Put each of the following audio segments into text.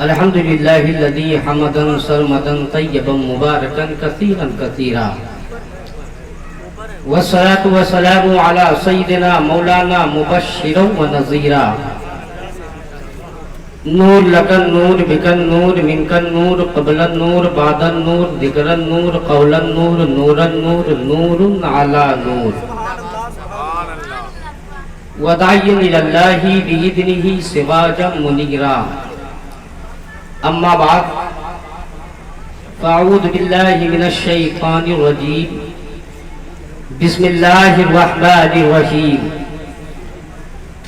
الحمد لله الذي حمدا سرمدا طيبا مباركا كثيرا كثيرا، والصلاة والسلام على سيدنا مولانا مبشرا ونذيرا. نور لك النور بك النور منك النور قبل النور بعد النور ذكر النور قول النور نور النور نور على نور، وداعيا إلى الله بإذنه سراجا منيرا. أما بعد، فأعوذ بالله من الشيطان الرجيم. بسم الله الرحمن الرحيم.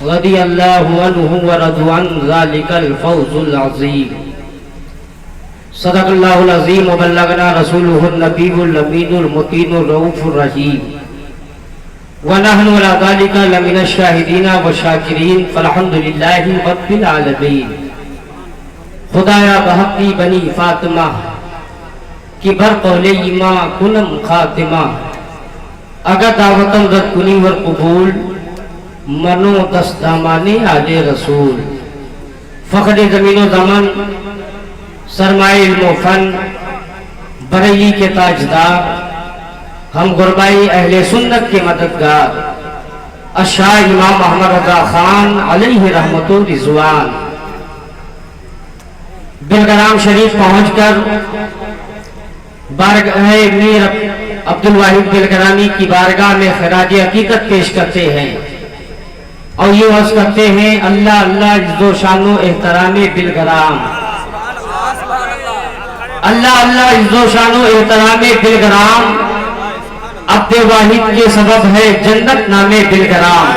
رضي الله عنه ورضوا عن ذلك الفوز العظيم. صدق الله العظيم وبلغنا رسوله النبي الأمين المتين الرؤوف الرحيم. ونحن على ذلك لمن الشاهدين والشاكرين، فالحمد لله رب العالمين. خدایا بحقی بنی فاطمہ کی بر قول ایماں کنم خاتمہ، اگر دعوتم رد کنی ور قبول منو دست دامانی آج رسول. فخر زمین و زمن سرمائے علم و فن بریلی کے تاجدار، ہم غربائی اہل سنت کے مددگار الشاہ امام احمد رضا خان علیہ رحمت و رضوان، بلگرام شریف پہنچ کر بارگاہ میر عبدالواحد بلگرامی کی بارگاہ میں خراج عقیدت پیش کرتے ہیں اور یہ عرض کرتے ہیں: اللہ اللہ عز و شان و احترام بلگرام، اللہ اللہ عز و شان و احترام بلگرام، عبد واحد کے سبب ہے جنت نام بلگرام،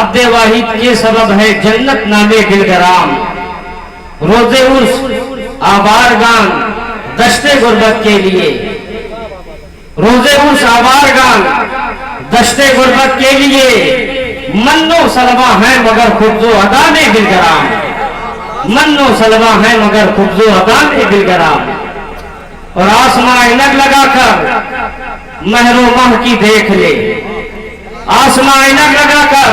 عبد واحد کے سبب ہے جنت نام بلگرام. روزے عرس آبارگان دشت غربت کے لیے، روزے عرس آبارگان دشت غربت کے لیے منو سلوہ ہیں مگر خبز و ادا میں بلگرام، منو سلوہ ہیں مگر خبز و ادا میں بلگرام. اور آسمان اینک لگا کر مہر و ماہ کی دیکھ لے، آسمان اینک لگا کر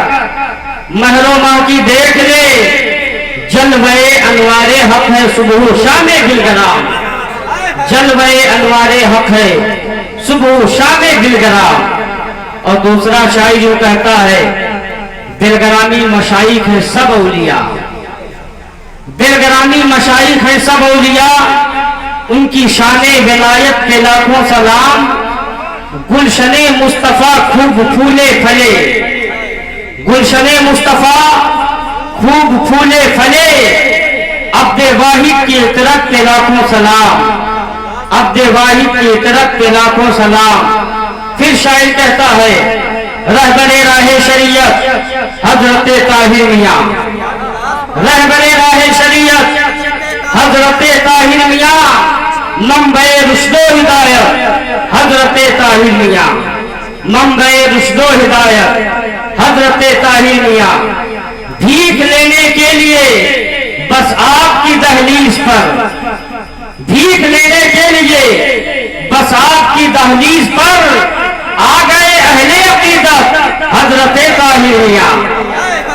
مہر و ماہ کی دیکھ لے، جلوہ انوار حق ہے صبح و شام بلگرام، جلوہ انوار حق ہے صبح و شام بلگرام. اور دوسرا شاعر یوں کہتا ہے: بلگرامی مشائخ ہیں سب اولیاء، بلگرامی مشائخ ہیں سب اولیاء، ان کی شان ولایت کے لاکھوں سلام. گلشن مصطفیٰ خوب پھولے پھلے، گلشن مصطفیٰ خوب پھولے پھلے، عبد واحد کی اطرت پہ لاکھوں سلام، عبد واحد کی اطرت پہ لاکھوں سلام. پھر شاعر کہتا ہے: رہبر راہ شریعت حضرت طاہر میاں، رہبر راہ شریعت حضرت طاہر میاں، منبع رشد و ہدایت حضرت طاہر میاں، منبع رشد و ہدایت حضرت طاہر میاں. بھیک لینے کے لیے بس آپ کی دہلیز پر، بھیک لینے کے لیے بس آپ کی دہلیز پر آ گئے اہل عقیدت حضرت طاہر میاں،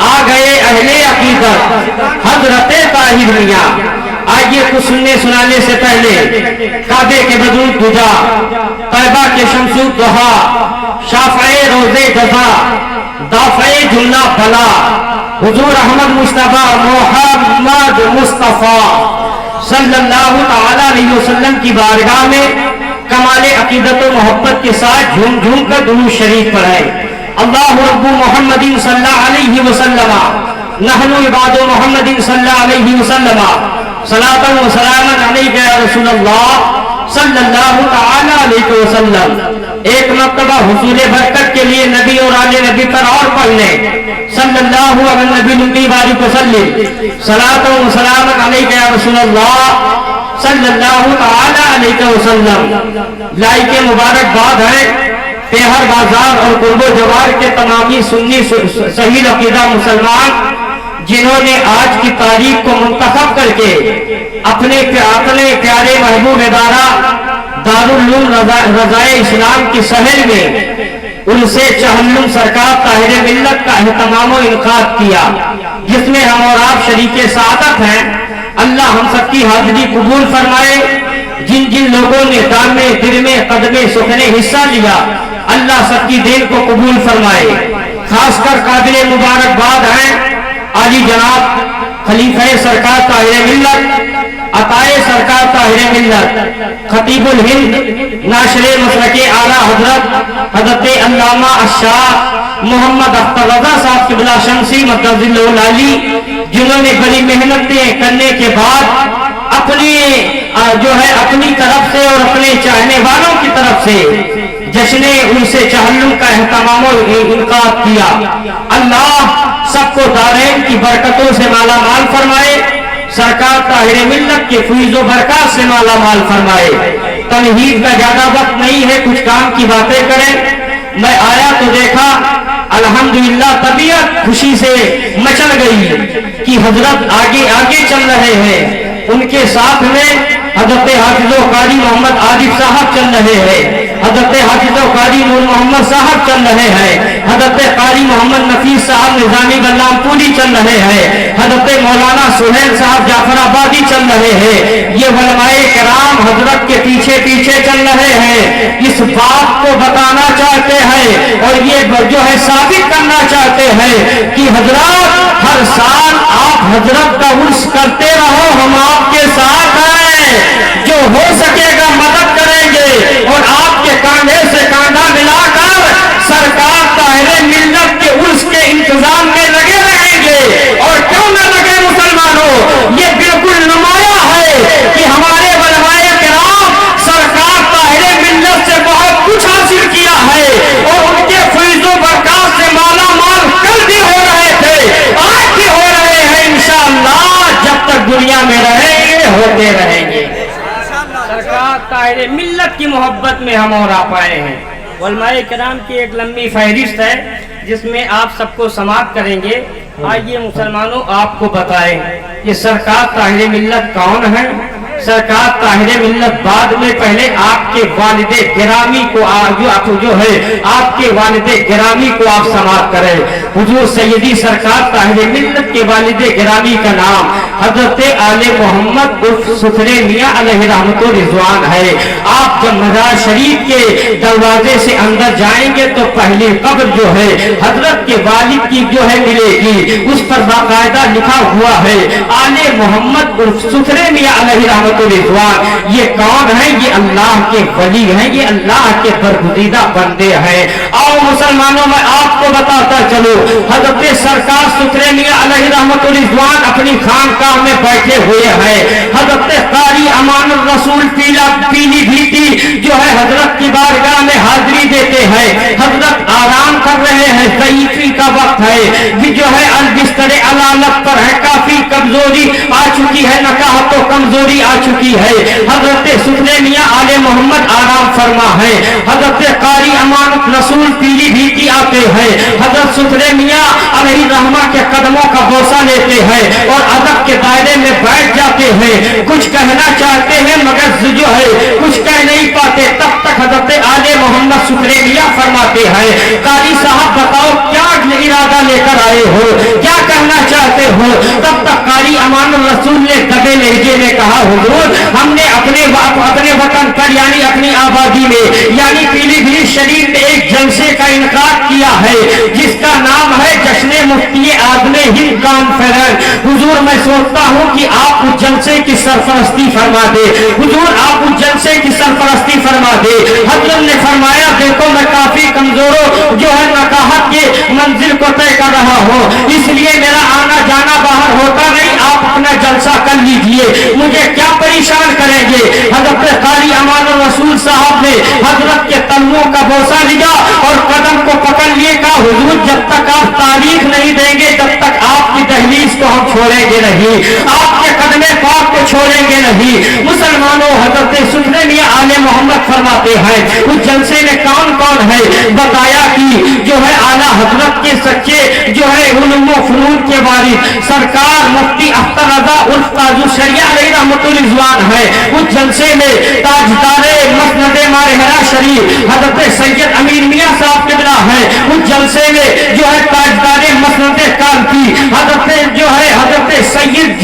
آ گئے اہل عقیدت حضرت طاہر میاں. آئیے کچھ سننے سنانے سے پہلے کعبے کے بدرود دجا، طیبہ کے شمس الضحیٰ، شافع روز جزا، دافع جملہ بلا، حضور احمد مصطفیٰ محمد مصطفیٰ صلی اللہ تعالیٰ علیہ وسلم کی بارگاہ میں کمال عقیدت و محبت کے ساتھ جھوم جھوم کر درود شریف پڑھائے. اللہ رب محمد صلی اللہ علیہ وسلم، نحن عباد محمد صلی اللہ علیہ وسلم، صلاۃ و سلام علیک یا رسول اللہ صلی اللہ تعالیٰ علیہ وسلم. ایک مرتبہ حصول برکت کے لیے نبی اور آل نبی پر اور پڑھ لیں: صلی اللہ علیہ نبی نبی بارک وسلم، صلاۃ و سلام علیک یا رسول اللہ صلی اللہ تعالیٰ علیہ وسلم. لائق مبارکباد ہے پیہر بازار اور قرب و جوار کے تمامی سنی صحیح عقیدہ مسلمان، جنہوں نے آج کی تاریخ کو منتخب کر کے اپنے پیارے محبوب ادارہ دارالعلوم رضائے اسلام کی شہر میں ان سے چہلم سرکار طاہر ملت کا اہتمام و انعقاد کیا، جس میں ہم اور آپ شریک سعادت ہیں. اللہ ہم سب کی حاضری قبول فرمائے. جن جن لوگوں نے دامے درمے قدمے سخنے حصہ لیا اللہ سب کی دین کو قبول فرمائے. خاص کر قابل مبارکباد ہیں عالی جناب خلیفہ سرکار طاہر ملت عطائے سرکار طاہر ملت خطیب الہند ناشر مسلک اعلیٰ حضرت علامہ الشاہ محمد اختر رضا صاحب قبلہ شمسی مدد اللہ العالی، جنہوں نے بڑی محنتیں کرنے کے بعد اپنی طرف سے اور اپنے چاہنے والوں کی طرف سے جشن ان سے چہلم کا اہتمام و انعقاد کیا. اللہ سب کو دارین کی برکتوں سے مالا مال فرمائے، سرکار طاہر ملت کے فیض و برکات سے مالا مال فرمائے. تمہید کا زیادہ وقت نہیں ہے، کچھ کام کی باتیں کریں. میں آیا تو دیکھا الحمدللہ طبیعت خوشی سے مچل گئی کہ حضرت آگے آگے چل رہے ہیں. ان کے ساتھ میں حضرت حافظ و قاری محمد عارف صاحب چل رہے ہیں، حضرت حافظ و قاری نور محمد صاحب چل رہے ہیں، حضرت قاری محمد نفیس صاحب نظامی بلام پوری چل رہے ہیں، حضرت مولانا سہیل صاحب جعفر آبادی چل رہے ہیں. یہ علماء کرام حضرت کے پیچھے پیچھے چل رہے ہیں. اس بات کو بتانا چاہتے ہیں اور یہ ثابت کرنا چاہتے ہیں کہ حضرات ہر سال آپ حضرت کا عرس کرتے رہو، ہم آپ کے ساتھ ہیں. جو ہو سکے گا مدد کریں گے اور آپ کے کاندھے سے کاندھا ملا کر سرکار طاہر ملت کے عرس کے انتظام میں لگے رہیں گے. اور کیوں نہ لگے مسلمانوں، یہ بالکل نمایاں ہے کہ ہمارے علماء کرام سرکار طاہر ملت سے بہت کچھ حاصل کیا ہے اور ان کے فیض و برکات سے مالا مال کل بھی ہو رہے تھے، آج بھی ہو رہے ہیں. انشاءاللہ جب تک دنیا میں رہیں گے ہوتے رہیں گے. سرکار طاہر ملت کی محبت میں ہم اور آپ آئے ہیں. علماء کرام کی ایک لمبی فہرست ہے جس میں آپ سب کو سماعت کریں گے. آئیے مسلمانوں آپ کو بتائیں کہ سرکار طاہر ملت کون ہے. سرکار طاہر ملت بعد میں پہلے آپ کے والد گرامی کو آپ کے والد گرامی کو آپ سماعت کریں. حضور سیدی سرکار طاہر ملت کے والد گرامی کا نام حضرت آل محمد عرف ستھرے میاں علیہ رحمت و رضوان ہے. آپ جب مزار شریف کے دروازے سے اندر جائیں گے تو پہلی قبر جو ہے حضرت کے والد کی ملے گی. اس پر باقاعدہ لکھا ہوا ہے آل محمد عرف ستھرے میاں علیہ رحمت و رضوان. یہ کون ہے؟ یہ اللہ کے ولی ہیں، یہ اللہ کے برگزیدہ بندے ہیں. آؤ مسلمانوں میں آپ کو بتاتا چلو، حضرت سرکار ستھرے میاں علیہ رحمت و رضوان اپنی خانقاہ میں بیٹھے ہوئے ہیں. حضرت قاری امان الرسول پیلی بھیٹی جو ہے حضرت کی بارگاہ میں حاضری دیتے ہیں. حضرت آرام کر رہے ہیں، ضعیفی کا وقت ہے، جو ہے البستر علالت پر ہے، کافی کمزوری آ چکی ہے، نکاح تو کمزوری آ چکی ہے. حضرت ستھرے میاں آل محمد آرام فرما ہے. حضرت قاری امان رسول پیلی بھیٹی آتے ہیں، حضرت ستھرے میاں علیہ رحمہ کے قدموں کا بوسہ لیتے ہیں اور ادب کے دائرے میں بیٹھ جاتے ہیں. کچھ کہنا چاہتے ہیں مگر جو ہے کچھ کہہ نہیں پاتے. تب تک حضرت آل محمد ستھرے میاں فرماتے ہیں قاری صاحب بتاؤ کیا ارادہ لے کر آئے ہو، کیا کہنا چاہتے ہو. تب تک قاری امان الرسول نے دبے لہجے میں کہا حضور ہم نے اپنے وطن پر یعنی اپنی آبادی میں یعنی پیلی بھیت شریف میں ایک جلسے کا انعقاد کیا ہے جس کا نام ہے جشن مفتی اعظم ہند کانفرنس. حضور میں سوچتا ہوں کہ آپ اس جلسے کی سرپرستی فرما دے. حضور آپ اس جلسے کی سرپرستی فرما دے. حضرت نے فرمایا دیکھو میں کافی کمزور نکاحت کے منزل کو طے کر رہا ہوں، اس لیے میرا آنا جانا باہر ہوتا نہیں، آپ اپنا جلسہ کر لیجئے، مجھے کیا پریشان کریں گے. حضرت قاری امان الرسول صاحب نے حضرت کے تلووں کا بوسہ لیا اور قدم کو پکڑ لیے. کہا حضور جب تک آپ تاریخ نہیں دیں گے جب تک آپ کی دہلیز کو ہم چھوڑیں گے نہیں، آپ کے قدم پاک کو چھوڑیں گے نہیں. مسلمانوں حضرت ستھرے میاں آل محمد فرماتے ہیں اس جلسے میں کون کون ہے. بتایا کہ جو ہے اعلیٰ حضرت کے سچے جو ہے علوم و فنون کے وارث سرکار مفتی اختر رضا عرف تاج الشریعہ علیہ رحمت الرضوان ہے. اس جلسے میں تاجدار مسند مارحرہ شریف حضرت سید امین میاں صاحب قبلہ ہے. اس جلسے میں جو ہے تاجدار مسند کالپی حضرت سید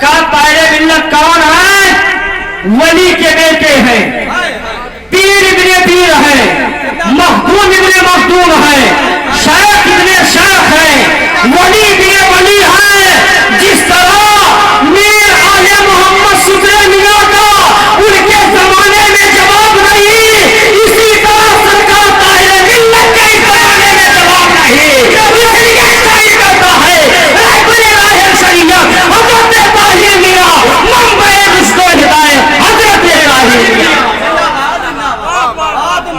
سرکار طاہر ملت کون ہے؟ ولی کے بیٹے ہیں، پیر ابن پیر ہیں، مخدوم ابن مخدوم ہیں، شیخ ابن شیخ ہیں، ولی ابن ولی ہیں۔ جس طرح میر آل محمد سترے میاں کا ان کے زمانے میں جواب نہیں، اسی طرح سرکار طاہر ملت کے اس زمانے میں جواب نہیں، اس لیے تعین کرتا ہے رہبر راہ شریعت حضرت طاہر میاں، منبع رشد و ہدایت حضرت طاہر میاں۔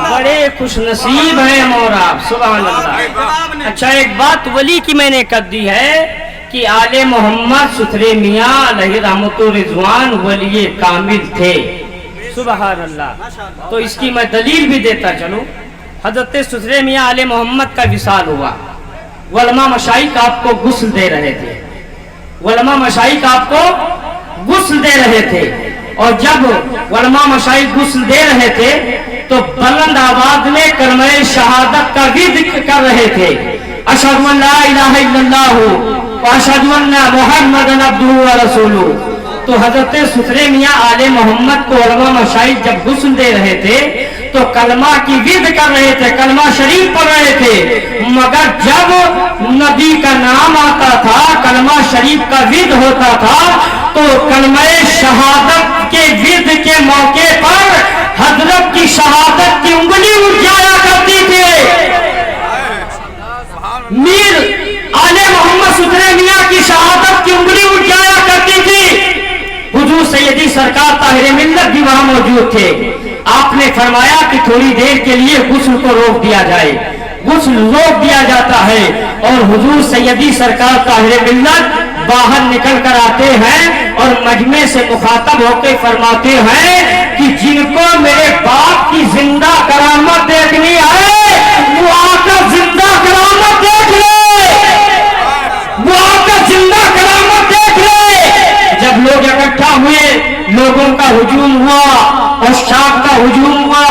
بڑے خوش نصیب ہیں اور آپ، سبحان اللہ۔ اچھا ایک بات ولی کی میں نے کر دی ہے کہ آل محمد سترے میاں علیہ رحمت و رضوان ولی کامل تھے، سبحان اللہ۔ تو اس کی میں دلیل بھی دیتا چلوں۔ حضرت سترے میاں آل محمد کا وصال ہوا، علماء مشائخ آپ کو غسل دے رہے تھے، علماء مشائخ آپ کو غسل دے رہے تھے، اور جب علماء مشائخ غسل دے رہے تھے تو بلند آواز میں کلمہ شہادت کا ذکر کر رہے تھے، اشہد ان لا الہ الا اللہ واشہد ان محمد عبدہ ورسولہ۔ تو حضرت سترے میاں آل محمد کو علماء مشائخ جب غسل دے رہے تھے تو کلمہ کی ود کر رہے تھے، کلمہ شریف پڑھ رہے تھے، مگر جب نبی کا نام آتا تھا، کلمہ شریف کا ود ہوتا تھا، تو کلمہ شہادت کے ود کے موقع پر حضرت کی شہادت کی انگلی اٹھ جایا کرتی تھی۔ میر آل محمد سترے میاں کی شہادت کی انگلی اٹھ جایا کرتی تھی۔ حضور سیدی سرکار طاہر ملت بھی وہاں موجود تھے، آپ نے فرمایا کہ تھوڑی دیر کے لیے غسل کو روک دیا جائے، غسل روک دیا جاتا ہے، اور حضور سیدی سرکار طاہر ملت باہر نکل کر آتے ہیں اور مجمع سے مخاطب ہو کے فرماتے ہیں کہ جن کو میرے باپ کی زندہ کرامت دیکھنی ہے وہ آ کر زندہ کرامت دیکھ لے، وہ آ کر زندہ کرامت دیکھ لے۔ جب لوگ اکٹھا ہوئے، لوگوں کا ہجوم ہوا اور شام کا ہجوم ہوا،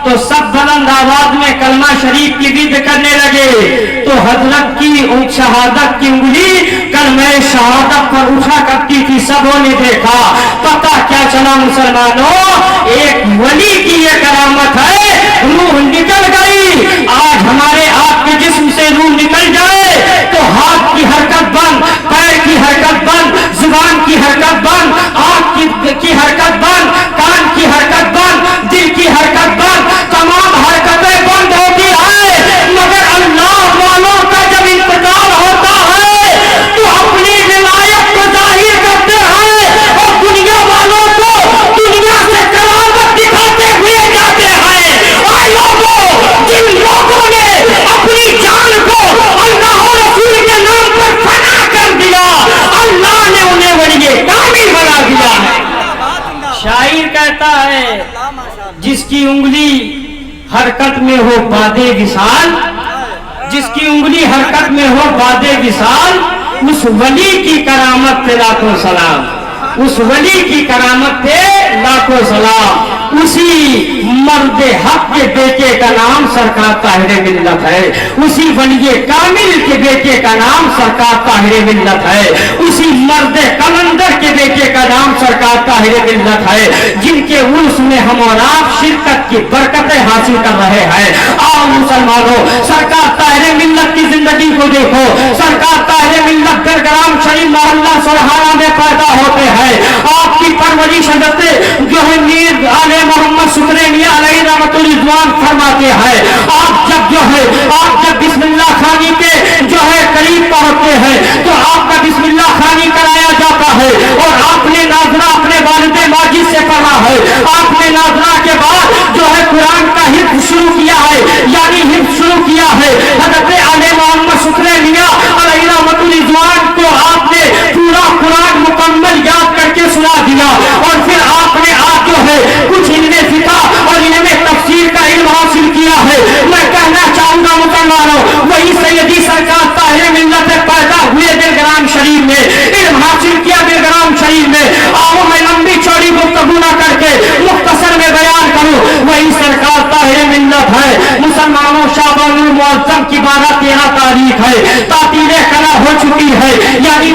تو سب بلند آواز میں کلمہ شریف کی ود کرنے لگے، تو حضرت کی شہادت کی انگلی کلمہ شہادت پر اٹھا کرتی تھی، سبوں نے دیکھا۔ پتہ کیا چلا مسلمانوں، ایک ولی کی یہ کرامت ہے، روح نکل گئی۔ آج ہمارے آپ کے جسم سے روح نکل جائے تو ہاتھ کی حرکت بند، پیر کی حرکت بند، زبان کی حرکت بند، آنکھ کی حرکت بند، کان کی حرکت بند، دل کی حرکت بند، تمام حرکتیں بند ہوتی ہیں، مگر اللہ والوں کا جب انتقال ہوتا ہے تو اپنی ولایت کو ظاہر کرتے ہیں اور دنیا والوں کو دنیا سے کرامت دکھاتے ہوئے جاتے ہیں۔ اور لوگوں، جن لوگوں نے اپنی جان کو اللہ اور رسول کے نام پر فنا کر دیا، اللہ نے انہیں ولی کامل بنا دیا ہے۔ شاعر کہتا ہے جس کی انگلی حرکت میں ہو باد وصال، جس کی انگلی حرکت میں ہو باد وصال، اس ولی کی کرامت پہ لاکھوں سلام، اس ولی کی کرامت پہ لاکھوں سلام۔ اسی مرد حق کے بیٹے کا نام سرکار طاہر ملت ہے، اسی ولی کامل کے بیٹے کا نام سرکار طاہر ملت ہے، اسی مرد کلندر کے بیٹے کا نام سرکار طاہر ملت ہے، جن کے عرس میں ہم اور آپ شرکت کی برکتیں حاصل کر رہے ہیں۔ آؤ مسلمانوں، سرکار طاہر ملت کی زندگی کو دیکھو، سرکار طاہر ملت درگرام شریف محلہ سرحانہ میں پیدا ہوتے ہیں، آپ کی پرورش حضرت جو ہے میر آل محمد سترے میاں علیہ رحمت رضوان فرماتے ہیں، آپ جب بسم اللہ خانی کے جو ہے قریب پہنچتے ہیں تو آپ کا بسم اللہ خانی کرایا جاتا ہے، اور آپ نے ناظرہ اپنے والد ماجد سے پڑھا ہے، آپ نے ناظرہ کے بعد جو ہے قرآن کا حفظ شروع کیا ہے، یعنی حفظ شروع کیا ہے۔ حضرت آل محمد سترے میاں علیہ رحمت رضوان کو آپ نے پورا قرآن مکمل یاد کر کے سنا دیا، اور پھر آپ نے آج جو ہے کچھ علم فقہ اور علم تفسیر کا علم حاصل کیا ہے۔ میں کہنا چاہوں گا مسلمانوں، وہی سیدی سرکار طاہر ملت پیدا ہوئے دلگرام شریف میں، علم حاصل کیا دلگرام شریف میں۔ آؤ میں لمبی چوڑی گفتگو نہ کر کے مختصر میں بیان کروں، وہی سرکار طاہر ملت ہے۔ مسلمانوں، شعبان المعظم کی 12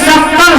70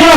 2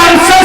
68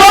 2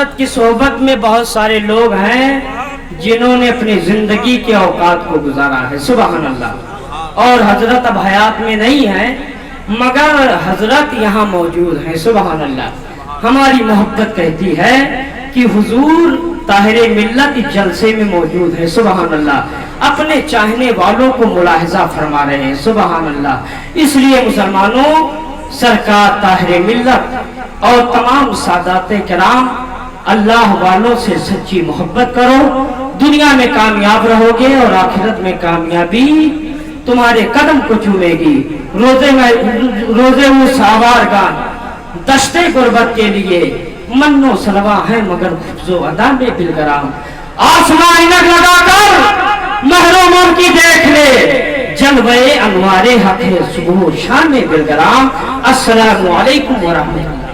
حضرت کی صحبت میں بہت سارے لوگ ہیں جنہوں نے اپنی زندگی کے اوقات کو گزارا ہے، سبحان اللہ، اور حضرت اب حیات میں نہیں ہیں مگر حضرت یہاں موجود ہیں، سبحان اللہ۔ ہماری محبت کہتی ہے کہ حضور طاہر ملت جلسے میں موجود ہے، سبحان اللہ، اپنے چاہنے والوں کو ملاحظہ فرما رہے ہیں، سبحان اللہ۔ اس لیے مسلمانوں، سرکار طاہر ملت اور تمام سادات کرام، اللہ والوں سے سچی محبت کرو، دنیا میں کامیاب رہو گے اور آخرت میں کامیابی تمہارے قدم کو چومے گی۔ روزے وہ ساوارگان دشتے غربت کے لیے منو سلوا ہے مگر خبز و ادا میں بلگرام، آسمان اینک لگا کر محروموں کی دیکھ لے، جلوے انوار حق ہے صبح و شام میں بلگرام۔ السلام علیکم ورحمۃ اللہ۔